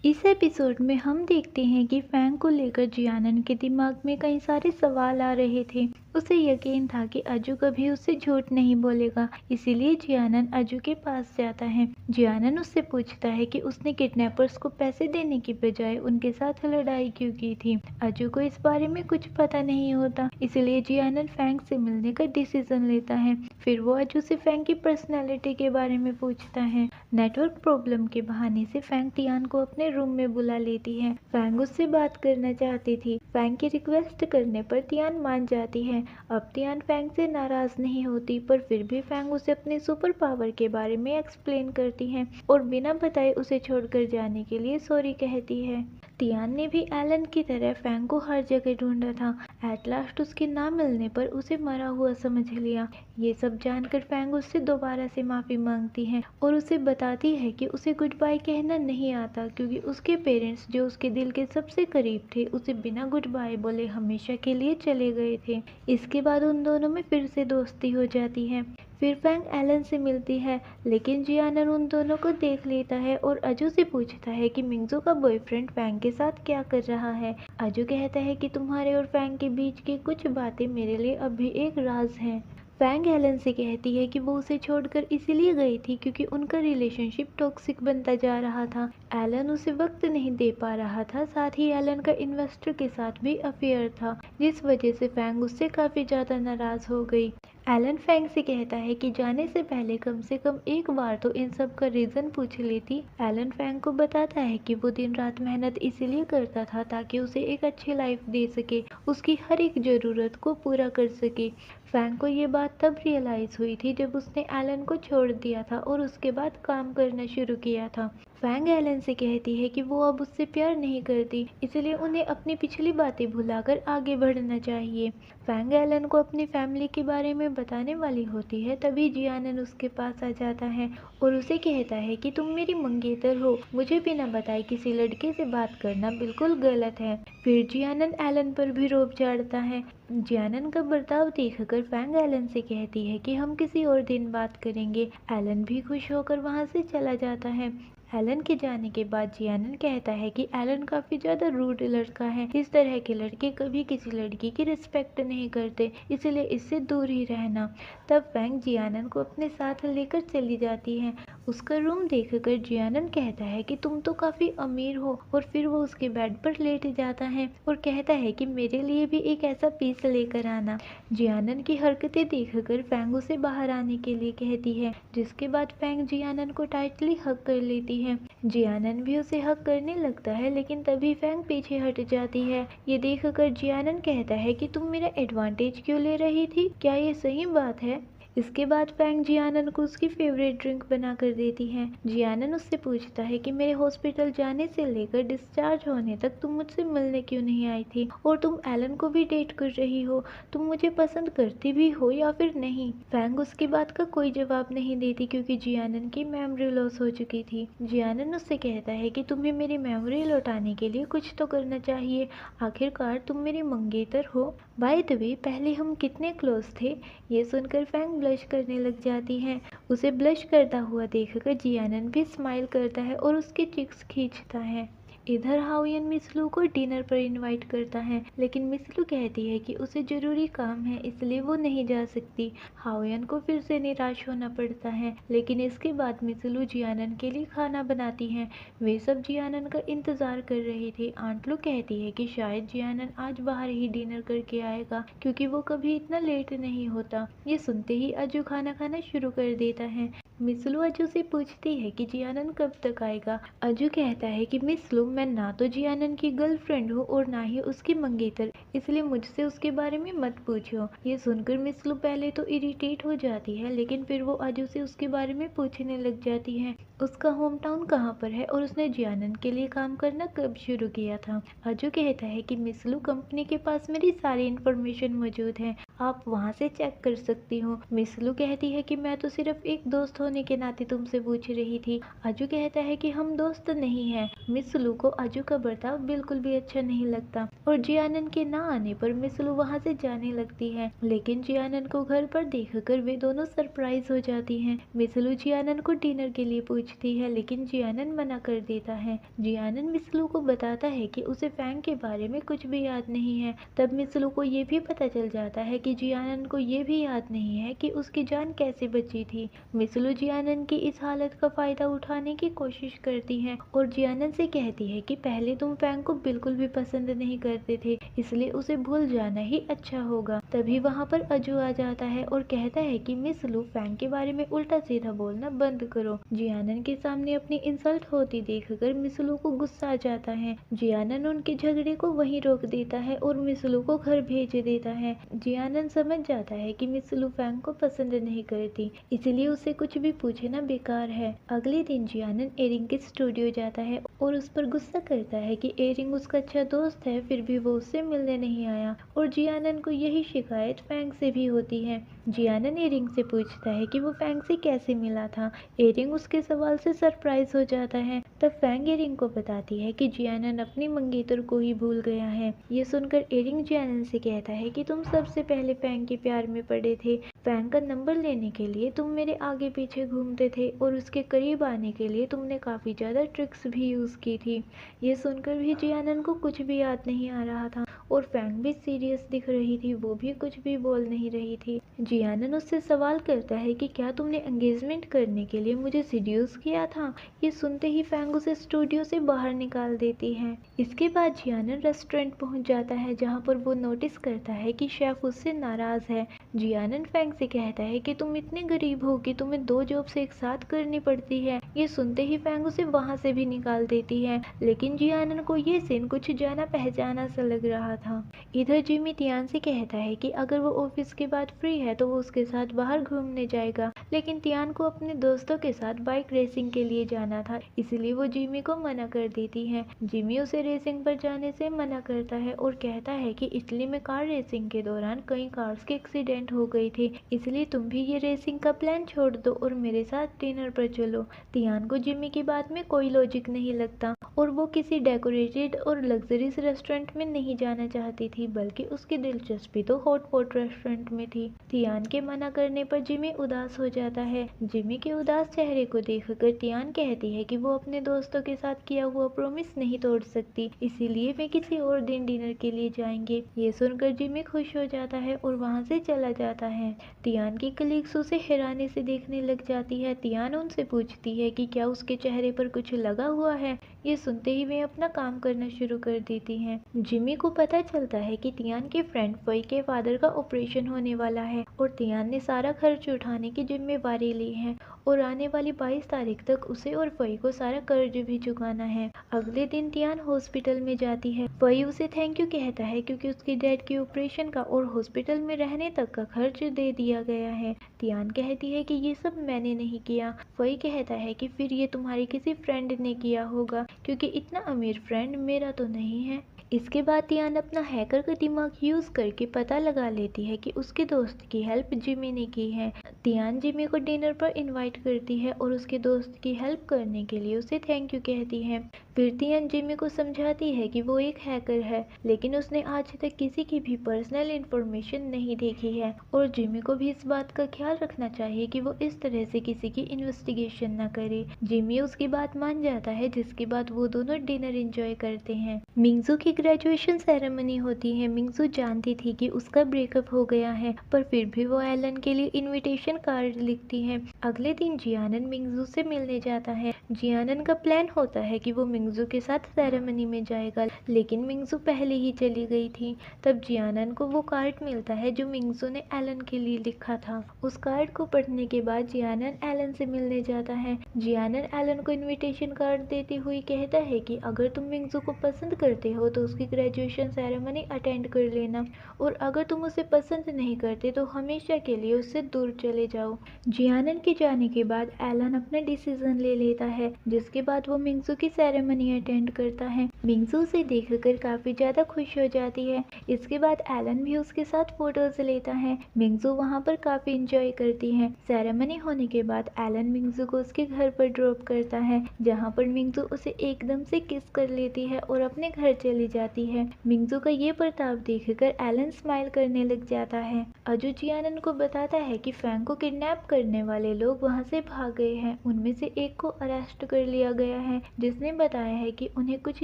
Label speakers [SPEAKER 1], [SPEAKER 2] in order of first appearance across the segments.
[SPEAKER 1] इस एपिसोड में हम देखते हैं कि फैंग को लेकर जियानन के दिमाग में कई सारे सवाल आ रहे थे। उसे यकीन था कि अजू कभी उससे झूठ नहीं बोलेगा, इसीलिए जियानन अजू के पास जाता है। जियानन उससे पूछता है कि उसने किडनैपर्स को पैसे देने की बजाय उनके साथ लड़ाई क्यों की थी। अजू को इस बारे में कुछ पता नहीं होता, इसलिए जियानन फैंग से मिलने का डिसीजन लेता है। फिर वो अजू से फैंग की पर्सनैलिटी के बारे में पूछता है। नेटवर्क प्रॉब्लम के बहाने से फैंग तियान को अपने रूम में बुला लेती है। फैंग उससे बात करना चाहती थी। फैंग की रिक्वेस्ट करने पर तियान मान जाती है। अब तियान फैंग से नाराज नहीं होती, पर फिर भी फैंग उसे अपने सुपर पावर के बारे में एक्सप्लेन करती है और बिना बताए उसे छोड़कर जाने के लिए सॉरी कहती है। तियान ने भी एलन की तरह फैंग को हर जगह ढूंढा था। एट लास्ट उसके ना मिलने पर उसे मरा हुआ समझ लिया। ये सब जानकर फैंग उससे दोबारा से माफी मांगती है और उसे बताती है कि उसे गुड बाय कहना नहीं आता, क्योंकि उसके पेरेंट्स जो उसके दिल के सबसे करीब थे उसे बिना गुड बाय बोले हमेशा के लिए चले गए थे। इसके बाद उन दोनों में फिर से दोस्ती हो जाती है। फिर फैंग एलन से मिलती है, लेकिन जियानन उन दोनों को देख लेता है और अजू से पूछता है कि मिंगजू का बॉयफ्रेंड फैंग के साथ क्या कर रहा है। अजू कहता है कि तुम्हारे और फैंग के बीच की कुछ बातें मेरे लिए अभी एक राज है। फैंग एलन से कहती है कि वो उसे छोड़कर इसीलिए गई थी क्योंकि उनका रिलेशनशिप टॉक्सिक बनता जा रहा था। एलन उसे वक्त नहीं दे पा रहा था, साथ ही एलन का इन्वेस्टर के साथ भी अफेयर था, जिस वजह से फैंग उससे काफी ज्यादा नाराज हो गई। एलन फैंग से कहता है कि जाने से पहले कम से कम एक बार तो इन सब का रीजन पूछ लेती। एलन फैंग को बताता है कि वो दिन रात मेहनत इसीलिए करता था ताकि उसे एक अच्छी लाइफ दे सके, उसकी हर एक जरूरत को पूरा कर सके। फैंग को ये बात तब रियलाइज हुई थी जब उसने एलन को छोड़ दिया था और उसके बाद काम करना शुरू किया था। फैंग एलन से कहती है कि वो अब उससे प्यार नहीं करती, इसलिए उन्हें अपनी पिछली बातें भुलाकर आगे बढ़ना चाहिए। फैंग एलन को अपनी फैमिली के बारे में बताने वाली होती है, तभी जियानन उसके पास आ जाता है और उसे कहता है कि तुम मेरी मंगेतर हो, मुझे बिना बताए किसी लड़के से बात करना बिल्कुल गलत है। फिर जियानन एलन पर भी रोब झाड़ता है। जियानन का बर्ताव देखकर फैंग एलन से कहती है कि हम किसी और दिन बात करेंगे। एलन भी खुश होकर वहां से चला जाता है। एलन के जाने के बाद जियानन कहता है कि एलन काफी ज्यादा रूड लड़का है, इस तरह के लड़के कभी किसी लड़की की रिस्पेक्ट नहीं करते, इसलिए इससे दूर ही रहना। तब फैंग जियानन को अपने साथ लेकर चली जाती है। उसका रूम देखकर जियानन कहता है कि तुम तो काफी अमीर हो, और फिर वो उसके बेड पर लेट जाता है और कहता है कि मेरे लिए भी एक ऐसा पीस लेकर आना। जियानन की हरकतें देखकर फैंग उसे बाहर आने के लिए कहती है, जिसके बाद फैंग जियानन को टाइटली हग कर लेती है। जियानन भी उसे हग करने लगता है, लेकिन तभी फैंग पीछे हट जाती है। ये देखकर जियानन कहता है कि तुम मेरा एडवांटेज क्यों ले रही थी, क्या ये सही बात है? इसके बाद फैंग जियानन को उसकी फेवरेट ड्रिंक बना कर देती है। जियानन उससे पूछता है कि मेरे हॉस्पिटल जाने से लेकर डिस्चार्ज होने तक तुम मुझसे मिलने क्यों नहीं आई थी, और तुम एलन को भी डेट कर रही हो, तुम मुझे पसंद करती भी हो या फिर नहीं? फैंग उसकी बात का कोई जवाब नहीं देती क्योंकि जियानन की मेमोरी लॉस हो चुकी थी। जियानन उससे कहता है कि तुम्हें मेरी मेमोरी लौटाने के लिए कुछ तो करना चाहिए, आखिरकार तुम मेरी मंगेतर हो। बाय द वे, पहले हम कितने क्लोज थे? ये सुनकर फैंग ब्लश करने लग जाती है। उसे ब्लश करता हुआ देखकर जियानन भी स्माइल करता है और उसके चिक्स खींचता है। इधर हाओयन मिसलू को डिनर पर इनवाइट करता है, लेकिन मिसलू कहती है कि उसे जरूरी काम है, इसलिए वो नहीं जा सकती। हाओयन को फिर से निराश होना पड़ता है, लेकिन इसके बाद मिसलू जियानन के लिए खाना बनाती है। वे सब जियानन का इंतजार कर रहे थे। आंट लू कहती है कि शायद जियानन आज बाहर ही डिनर करके आएगा, क्योंकि वो कभी इतना लेट नहीं होता। ये सुनते ही अजू खाना खाना शुरू कर देता है। मिसलू अजू से पूछती है कि जियानन कब तक आएगा। अजू कहता है कि मिसलू, मैं ना तो जियानन की गर्लफ्रेंड हूँ और ना ही उसकी मंगेतर, इसलिए मुझसे उसके बारे में मत पूछो। ये सुनकर मिसलू पहले तो इरिटेट हो जाती है, लेकिन फिर वो अजू से उसके बारे में पूछने लग जाती है, उसका होम टाउन कहाँ पर है और उसने जियानन के लिए काम करना कब शुरू किया था। अजू कहता है कि मिसलू, कंपनी के पास मेरी सारी इन्फॉर्मेशन मौजूद है, आप वहाँ से चेक कर सकती हो। मिसलू कहती है कि मैं तो सिर्फ एक दोस्त होने के नाते तुमसे पूछ रही थी। अजू कहता है कि हम दोस्त नहीं हैं। मिसलू को अजू का बर्ताव बिल्कुल भी अच्छा नहीं लगता और जियानन के ना आने पर मिसलू वहाँ से जाने लगती है, लेकिन जियानन को घर पर देखकर वे दोनों सरप्राइज हो जाती हैं। मिसलू जियानन को डिनर के लिए पूछती है, लेकिन जियानन मना कर देता है। जियानन मिसलू को बताता है कि उसे फैंग के बारे में कुछ भी याद नहीं है। तब मिसलू को ये भी पता चल जाता है कि जियानन को ये भी याद नहीं है कि उसकी जान कैसे बची थी। मिसलू जियानन की इस हालत का फायदा उठाने की कोशिश करती है और जियानन से कहती है कि पहले तुम फैंग को बिल्कुल भी पसंद नहीं करते थे, इसलिए उसे भूल जाना ही अच्छा होगा। तभी वहाँ पर अजू आ जाता है और कहता है कि मिसलू फैंग के बारे में उल्टा सीधा बोलना बंद करो। जियानन के सामने अपनी इंसल्ट होती देखकर मिसलू को गुस्सा आ जाता है। जियानन उनके झगड़े को वहीं रोक देता है और मिसलू को घर भेज देता है। जियानन समझ जाता है कि मिसलू फैंग को पसंद नहीं करती, इसलिए उसे कुछ भी पूछना बेकार है। अगले दिन जियानन एरिंग के स्टूडियो जाता है और उस पर गुस्सा करता है कि एरिंग उसका अच्छा दोस्त है, फिर भी वो उससे मिलने नहीं आया और जियानन को यही शिकायत फैंग से भी होती है। जियानन एरिंग से पूछता है कि वो फैंग से कैसे मिला था। एरिंग उसके सवाल से सरप्राइज हो जाता है। तब फैंग एरिंग को बताती है कि जियानन अपनी मंगेतर को ही भूल गया है। ये सुनकर एरिंग जियानन से कहता है कि तुम सबसे पहले फैंग के प्यार में पड़े थे। फैंग का नंबर लेने के लिए तुम मेरे आगे पीछे घूमते थे और उसके करीब आने के लिए तुमने काफी ज्यादा ट्रिक्स भी यूज की थी। ये सुनकर भी जियानन को कुछ भी याद नहीं आ रहा था और फैंग भी सीरियस दिख रही थी, वो भी कुछ भी बोल नहीं रही थी। जियानन उससे सवाल करता है कि क्या तुमने एंगेजमेंट करने के लिए मुझे सीड्यूस किया था। ये सुनते ही फैंग उसे स्टूडियो से बाहर निकाल देती है। इसके बाद जियानन रेस्टोरेंट पहुंच जाता है, जहां पर वो नोटिस करता है कि शेफ उससे नाराज है। जियानन फैंग से कहता है कि तुम इतने गरीब हो कि तुम्हें 2 जॉब्स एक साथ करनी पड़ती है। ये सुनते ही फैंग उसे वहां से भी निकाल देती है, लेकिन जियानन को ये सीन कुछ जाना पहचाना सा लग रहा था। इधर जिमी तियान से कहता है कि अगर वो ऑफिस के बाद फ्री है तो वो उसके साथ बाहर घूमने जाएगा, लेकिन तियान को अपने दोस्तों के साथ बाइक रेसिंग के लिए जाना था, इसलिए वो जिमी को मना कर देती है। जिमी उसे रेसिंग पर जाने से मना करता है और कहता है कि इटली में कार रेसिंग के दौरान कई कार्स के एक्सीडेंट हो गए थे, इसलिए तुम भी ये रेसिंग का प्लान छोड़ दो और मेरे साथ डिनर पर चलो। तियान को जिमी की बात में कोई लॉजिक नहीं लगता और वो किसी डेकोरेटेड और लग्जरीज रेस्टोरेंट में नहीं जाना चाहती थी, बल्कि उसकी दिलचस्पी तो हॉट पॉट रेस्टोरेंट में थी। तियान के मना करने पर जिमी उदास हो जाता है। जिमी के उदास चेहरे को देखकर तियान कहती है कि वो अपने दोस्तों के साथ किया हुआ प्रॉमिस नहीं तोड़ सकती, इसीलिए वे किसी और दिन डिनर के लिए जाएंगे। ये सुनकर जिमी खुश हो जाता है और वहाँ से चला जाता है। तियान की कलीग्स उसे हैरानी से देखने लग जाती है। तियान उनसे पूछती है कि क्या उसके चेहरे पर कुछ लगा हुआ है। ये सुनते ही वे अपना काम करना शुरू कर देती हैं। जिमी को पता चलता है कि तियान के फ्रेंड फई के फादर का ऑपरेशन होने वाला है और तियान ने सारा खर्च उठाने की जिम्मेवारी ली है और आने वाली 22 तारीख तक उसे और फई को सारा कर्ज भी चुकाना है। अगले दिन तियान हॉस्पिटल में जाती है। फई उसे थैंक यू कहता है क्योंकि उसकी डैड के ऑपरेशन का और हॉस्पिटल में रहने तक का खर्च दे दिया गया है। तियान कहती है कि ये सब मैंने नहीं किया। फई कहता है कि फिर ये तुम्हारी किसी फ्रेंड ने किया होगा, क्योंकि इतना अमीर फ्रेंड मेरा तो नहीं है। इसके बाद तियान अपना हैकर का दिमाग यूज करके पता लगा लेती है कि उसके दोस्त की हेल्प जिमी ने की है। तियान जिमी को डिनर पर इनवाइट करती है और उसके दोस्त की हेल्प करने के लिए उसे थैंक यू कहती है। फिर तियान जिमी को समझाती है कि वो एक हैकर है, लेकिन उसने आज तक किसी की भी पर्सनल इंफॉर्मेशन नहीं देखी है और जिमी को भी इस बात का ख्याल रखना चाहिए कि वो इस तरह से किसी की इन्वेस्टिगेशन न करे। जिमी उसकी बात मान जाता है, जिसके बाद वो दोनों डिनर एंजॉय करते हैं। मिंगजू की ग्रेजुएशन सेरेमनी होती है। मिंगजू जानती थी कि उसका ब्रेकअप हो गया है, पर फिर भी वो एलन के लिए इनविटेशन कार्ड लिखती है। अगले दिन जियानन मिंगजू से मिलने जाता है। जियानन का प्लान होता है कि वो मिंगजू के साथ सेरेमनी में जाएगा, लेकिन मिंगजू पहले ही चली गई थी। तब जियानन को वो कार्ड मिलता है जो मिंगजू ने एलन के लिए लिखा था। उस कार्ड को पढ़ने के बाद जियानन एलन से मिलने जाता है। जियानन एलन को इनविटेशन कार्ड देते हुए कहता है कि अगर तुम मिंगजू को पसंद करते हो तो उसकी ग्रेजुएशन सेरेमनी अटेंड कर लेना, और अगर तुम उसे पसंद नहीं करते तो हमेशा के लिए उससे दूर चले चले जाओ। जियानन के जाने के बाद एलन अपना डिसीजन ले लेता है, जिसके बाद वो मिंगजू की सेरेमनी अटेंड करता है। मिंगजू उसे देखकर काफी ज्यादा खुश हो जाती है। इसके बाद एलन भी उसके साथ फोटोज लेता है। मिंगजू वहाँ पर काफी इंजॉय करती है। सेरेमनी होने के बाद एलन मिंगजू को उसके घर पर ड्रॉप करता है, जहाँ पर मिंगजू उसे एकदम से किस कर लेती है और अपने घर चली जाती है। मिंगजू का ये बर्ताव देखकर एलन स्माइल करने लग जाता है। अजू जियानन को बताता है कि फैंग को किडनैप करने वाले लोग वहाँ से भाग गए हैं। उनमें से एक को अरेस्ट कर लिया गया है, जिसने बताया है कि उन्हें कुछ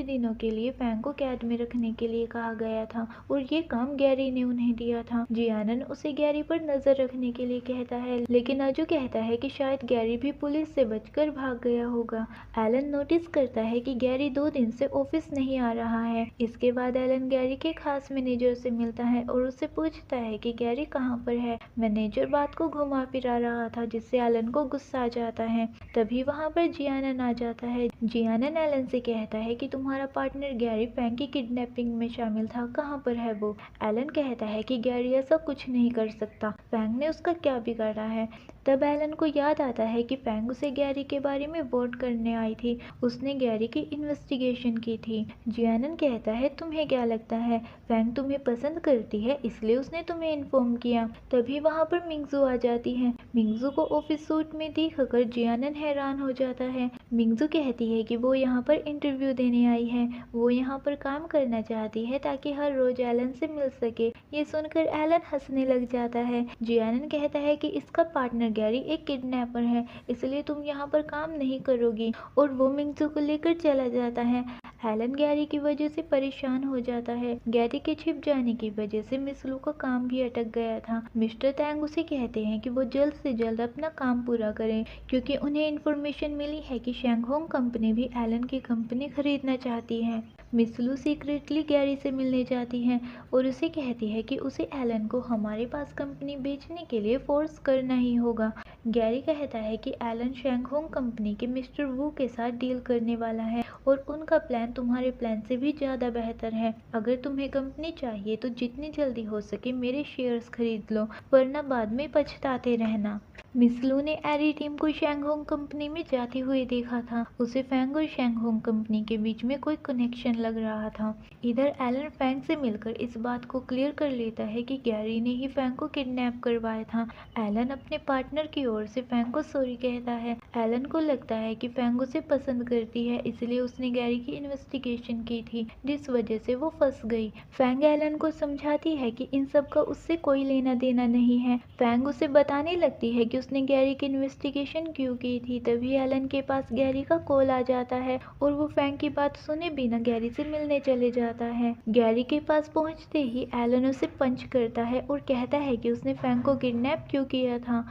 [SPEAKER 1] दिनों के लिए फैंग को कैद में रखने के लिए कहा गया था और ये काम गैरी ने उन्हें दिया था। जियानन उसे गैरी पर नजर रखने के लिए कहता है, लेकिन अजू कहता है कि शायद गैरी भी पुलिस से बचकर भाग गया होगा। एलन नोटिस करता है कि गैरी 2 दिन से ऑफिस नहीं आ रहा है। इसके बाद एलन गैरी के खास मैनेजर से मिलता है और उससे पूछता है कि गैरी कहाँ पर है। मैनेजर बात को घुमा फिरा रहा था, जिससे एलन को गुस्सा आ जाता है। तभी वहाँ पर जियानन आ जाता है। जियानन एलन से कहता है कि तुम्हारा पार्टनर गैरी फैंग की किडनैपिंग में शामिल था, कहाँ पर है वो। एलन कहता है कि गैरी ऐसा कुछ नहीं कर सकता, फैंग ने उसका क्या बिगाड़ा है। तब एलन को याद आता है कि फैंग उसे गैरी के बारे में वोट करने आई थी, उसने गैरी की इन्वेस्टिगेशन की थी। जियानन कहता है तुम्हें क्या लगता है, फैंग तुम्हें पसंद करती है इसलिए उसने तुम्हें इन्फॉर्म किया। तभी वहाँ पर मिंगजू आ जाती है। मिंगजू को ऑफिस सूट में देखकर जियानन हैरान हो जाता है। मिंगजू कहती है कि वो यहाँ पर इंटरव्यू देने आई है, वो यहाँ पर काम करना चाहती है ताकि हर रोज एलन से मिल सके। ये सुनकर एलन हंसने लग जाता है। जियानन कहता है कि इसका पार्टनर गैरी एक किडनैपर है, इसलिए तुम यहाँ पर काम नहीं करोगी, और वो मिंगजू को लेकर चला जाता है। एलन गैरी की वजह से परेशान हो जाता है। गैरी के छिप जाने की वजह से मिस लू का काम भी अटक गया था। मिस्टर तैंग उसे कहते हैं कि वो जल्द से जल्द अपना काम पूरा करें, क्योंकि उन्हें इन्फॉर्मेशन मिली है कि शैंगहोंग कंपनी भी एलन की कंपनी खरीदना चाहती है। मिस लू सीक्रेटली गैरी से मिलने जाती है और उसे कहती है कि उसे एलन को हमारे पास कंपनी बेचने के लिए फोर्स करना ही होगा। गैरी कहता है कि एलन शैंगहोंग कंपनी के मिस्टर वू के साथ डील करने वाला है और उनका प्लान तुम्हारे प्लान से भी ज्यादा बेहतर है। अगर तुम्हें कंपनी चाहिए तो जितनी जल्दी हो सके मेरे शेयर्स खरीद लो, वरना बाद में पछताते रहना। मिस लू ने एरी टीम को शैंगहोंग कंपनी में जाते हुए देखा था। उसे फैंग और शैंगहोंग कंपनी के बीच में कोई कनेक्शन लग रहा था। इधर एलन फैंग से मिलकर इस बात को क्लियर कर लेता है कि गैरी ने ही फैंग को किडनैप करवाया था। एलन अपने पार्टनर की ओर से फैंग को सॉरी कहता है। एलन को लगता है कि फैंग उसे पसंद करती है, इसलिए उसने गैरी की इन्वेस्टिगेशन की थी, जिस वजह से वो फंस गई। फैंग एलन को समझाती है कि इन सब का उससे कोई लेना देना नहीं है। फैंग उसे बताने लगती है कि उसने गैरी की इन्वेस्टिगेशन क्यों की थी। तभी एलन के पास गैरी का कॉल आ जाता है और वो फैंग की बात सुने बिना गैरी से मिलने चले जाता है। गैरी के पास पहुंचते ही एलन उसे पंच करता है और कहता है कि उसने फैंग को किडनैप क्यों किया था।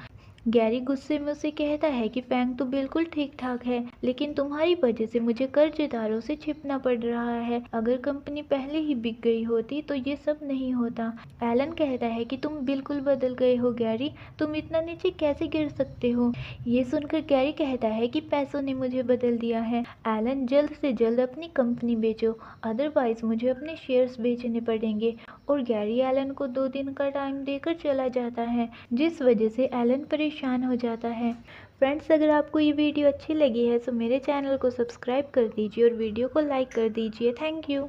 [SPEAKER 1] गैरी गुस्से में उसे कहता है कि फैंग तो बिल्कुल ठीक ठाक है, लेकिन तुम्हारी वजह से मुझे कर्जदारों से छिपना पड़ रहा है। अगर कंपनी पहले ही बिक गई होती तो ये सब नहीं होता। एलन कहता है कि तुम बिल्कुल बदल गए हो गैरी, तुम इतना नीचे कैसे गिर सकते हो। ये सुनकर गैरी कहता है कि पैसों ने मुझे बदल दिया है। एलन जल्द से जल्द अपनी कंपनी बेचो, अदरवाइज मुझे अपने शेयर्स बेचने पड़ेंगे। और गैरी एलन को 2 दिन का टाइम देकर चला जाता है, जिस वजह से एलन परेशान हो जाता है। फ्रेंड्स, अगर आपको ये वीडियो अच्छी लगी है तो मेरे चैनल को सब्सक्राइब कर दीजिए और वीडियो को लाइक कर दीजिए। Thank you.